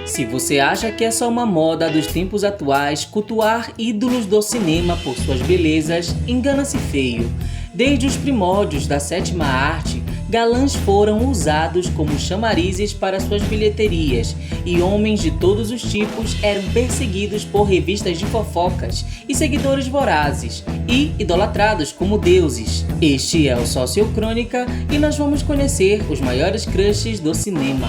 Se você acha que é só uma moda dos tempos atuais cultuar ídolos do cinema por suas belezas, engana-se feio. Desde os primórdios da sétima arte, galãs foram usados como chamarizes para suas bilheterias e homens de todos os tipos eram perseguidos por revistas de fofocas e seguidores vorazes e idolatrados como deuses. Este é o Sociocrônica e nós vamos conhecer os maiores crushes do cinema.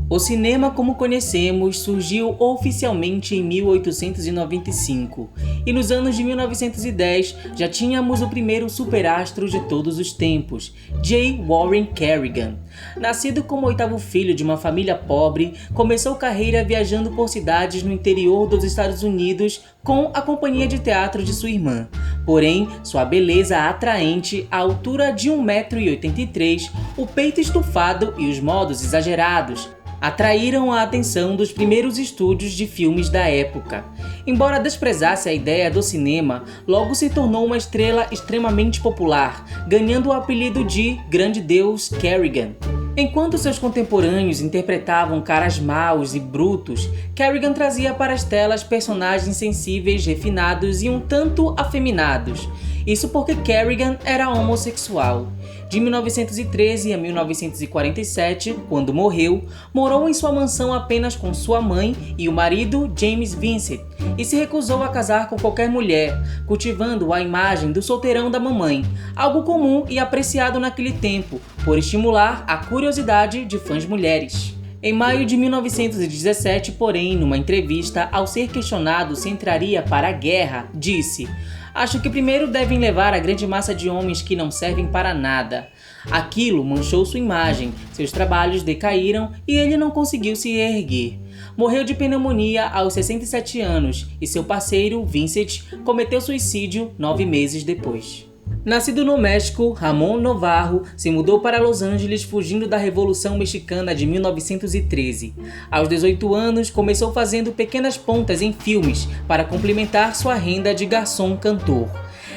O cinema como conhecemos surgiu oficialmente em 1895 e nos anos de 1910 já tínhamos o primeiro superastro de todos os tempos, J. Warren Kerrigan. Nascido como oitavo filho de uma família pobre, começou carreira viajando por cidades no interior dos Estados Unidos com a companhia de teatro de sua irmã. Porém, sua beleza atraente, a altura de 1,83 m, o peito estufado e os modos exagerados atraíram a atenção dos primeiros estúdios de filmes da época. Embora desprezasse a ideia do cinema, logo se tornou uma estrela extremamente popular, ganhando o apelido de Grande Deus Kerrigan. Enquanto seus contemporâneos interpretavam caras maus e brutos, Kerrigan trazia para as telas personagens sensíveis, refinados e um tanto afeminados. Isso porque Kerrigan era homossexual. De 1913 a 1947, quando morreu, morou em sua mansão apenas com sua mãe e o marido James Vincent, e se recusou a casar com qualquer mulher, cultivando a imagem do solteirão da mamãe, algo comum e apreciado naquele tempo, por estimular a curiosidade de fãs mulheres. Em maio de 1917, porém, numa entrevista, ao ser questionado se entraria para a guerra, disse: "Acho que primeiro devem levar a grande massa de homens que não servem para nada." Aquilo manchou sua imagem, seus trabalhos decaíram e ele não conseguiu se reerguer. Morreu de pneumonia aos 67 anos e seu parceiro, Vincent, cometeu suicídio 9 meses depois. Nascido no México, Ramón Novarro se mudou para Los Angeles fugindo da Revolução Mexicana de 1913. Aos 18 anos, começou fazendo pequenas pontas em filmes para complementar sua renda de garçom-cantor.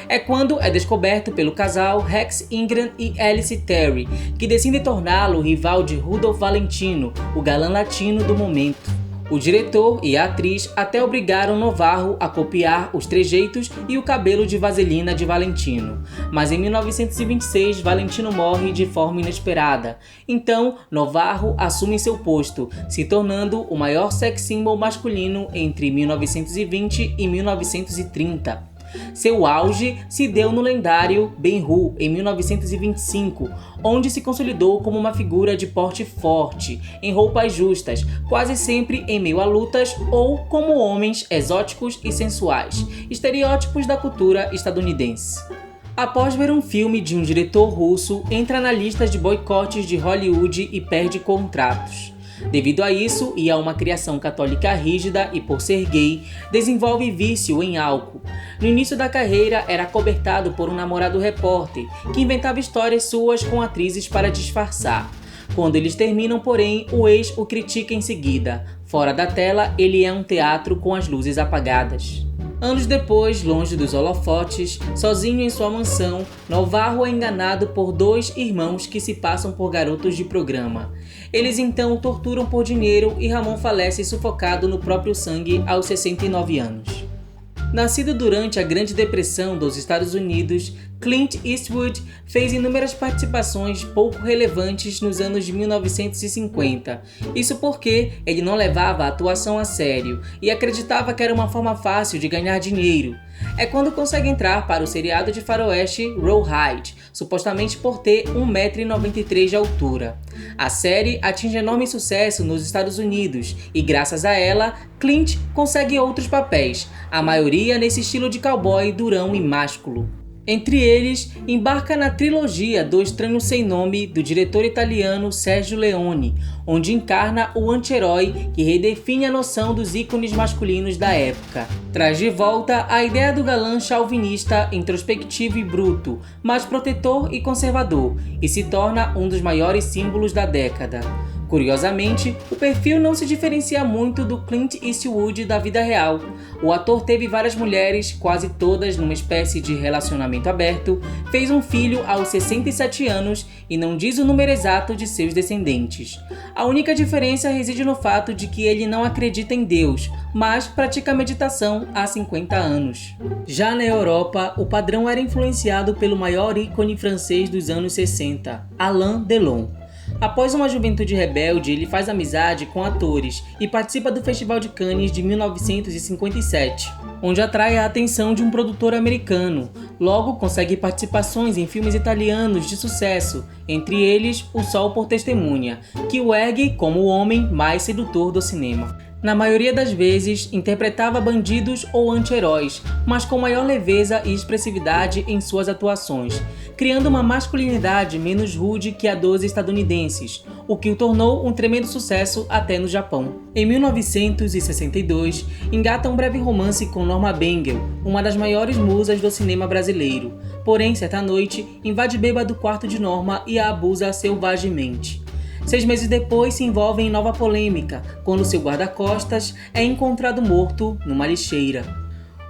É quando é descoberto pelo casal Rex Ingram e Alice Terry, que decidem torná-lo o rival de Rudolph Valentino, o galã latino do momento. O diretor e a atriz até obrigaram Novarro a copiar os trejeitos e o cabelo de vaselina de Valentino. Mas em 1926, Valentino morre de forma inesperada. Então, Novarro assume seu posto, se tornando o maior sex symbol masculino entre 1920 e 1930. Seu auge se deu no lendário Ben-Hur, em 1925, onde se consolidou como uma figura de porte forte, em roupas justas, quase sempre em meio a lutas ou como homens exóticos e sensuais, estereótipos da cultura estadunidense. Após ver um filme de um diretor russo, entra na lista de boicotes de Hollywood e perde contratos. Devido a isso e a uma criação católica rígida e por ser gay, desenvolve vício em álcool. No início da carreira era acobertado por um namorado repórter, que inventava histórias suas com atrizes para disfarçar. Quando eles terminam, porém, o ex o critica em seguida. Fora da tela, ele é um teatro com as luzes apagadas. Anos depois, longe dos holofotes, sozinho em sua mansão, Novarro é enganado por 2 irmãos que se passam por garotos de programa. Eles então o torturam por dinheiro e Ramon falece sufocado no próprio sangue aos 69 anos. Nascido durante a Grande Depressão dos Estados Unidos, Clint Eastwood fez inúmeras participações pouco relevantes nos anos de 1950. Isso porque ele não levava a atuação a sério e acreditava que era uma forma fácil de ganhar dinheiro. É quando consegue entrar para o seriado de faroeste Rawhide, supostamente por ter 1,93 m de altura. A série atinge enorme sucesso nos Estados Unidos e, graças a ela, Clint consegue outros papéis, a maioria nesse estilo de cowboy durão e másculo. Entre eles, embarca na trilogia do Estranho Sem Nome, do diretor italiano Sergio Leone, onde encarna o anti-herói que redefine a noção dos ícones masculinos da época. Traz de volta a ideia do galã chauvinista, introspectivo e bruto, mas protetor e conservador, e se torna um dos maiores símbolos da década. Curiosamente, o perfil não se diferencia muito do Clint Eastwood da vida real. O ator teve várias mulheres, quase todas numa espécie de relacionamento aberto, fez um filho aos 67 anos e não diz o número exato de seus descendentes. A única diferença reside no fato de que ele não acredita em Deus, mas pratica meditação há 50 anos. Já na Europa, o padrão era influenciado pelo maior ícone francês dos anos 60, Alain Delon. Após uma juventude rebelde, ele faz amizade com atores e participa do Festival de Cannes de 1957, onde atrai a atenção de um produtor americano. Logo, consegue participações em filmes italianos de sucesso, entre eles O Sol por Testemunha, que o ergue como o homem mais sedutor do cinema. Na maioria das vezes, interpretava bandidos ou anti-heróis, mas com maior leveza e expressividade em suas atuações, criando uma masculinidade menos rude que a dos estadunidenses, o que o tornou um tremendo sucesso até no Japão. Em 1962, engata um breve romance com Norma Bengel, uma das maiores musas do cinema brasileiro. Porém, certa noite, invade bêbado o quarto de Norma e a abusa selvagemente. 6 meses depois, se envolve em nova polêmica, quando seu guarda-costas é encontrado morto numa lixeira.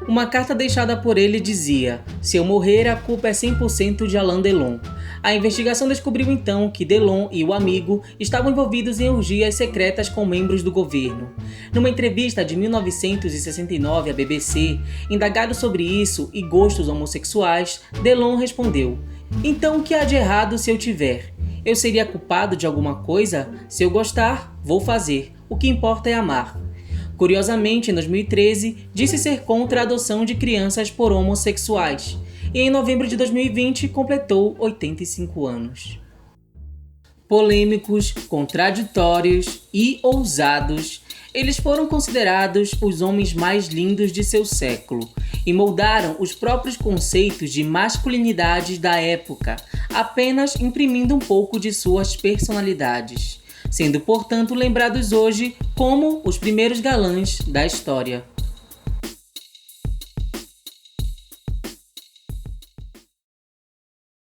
Uma carta deixada por ele dizia: "Se eu morrer, a culpa é 100% de Alain Delon." A investigação descobriu então que Delon e o amigo estavam envolvidos em orgias secretas com membros do governo. Numa entrevista de 1969 à BBC, indagado sobre isso e gostos homossexuais, Delon respondeu: "Então o que há de errado se eu tiver? Eu seria culpado de alguma coisa? Se eu gostar, vou fazer. O que importa é amar." Curiosamente, em 2013, disse ser contra a adoção de crianças por homossexuais. E em novembro de 2020, completou 85 anos. Polêmicos, contraditórios e ousados, eles foram considerados os homens mais lindos de seu século e moldaram os próprios conceitos de masculinidade da época, apenas imprimindo um pouco de suas personalidades, sendo, portanto, lembrados hoje como os primeiros galãs da história.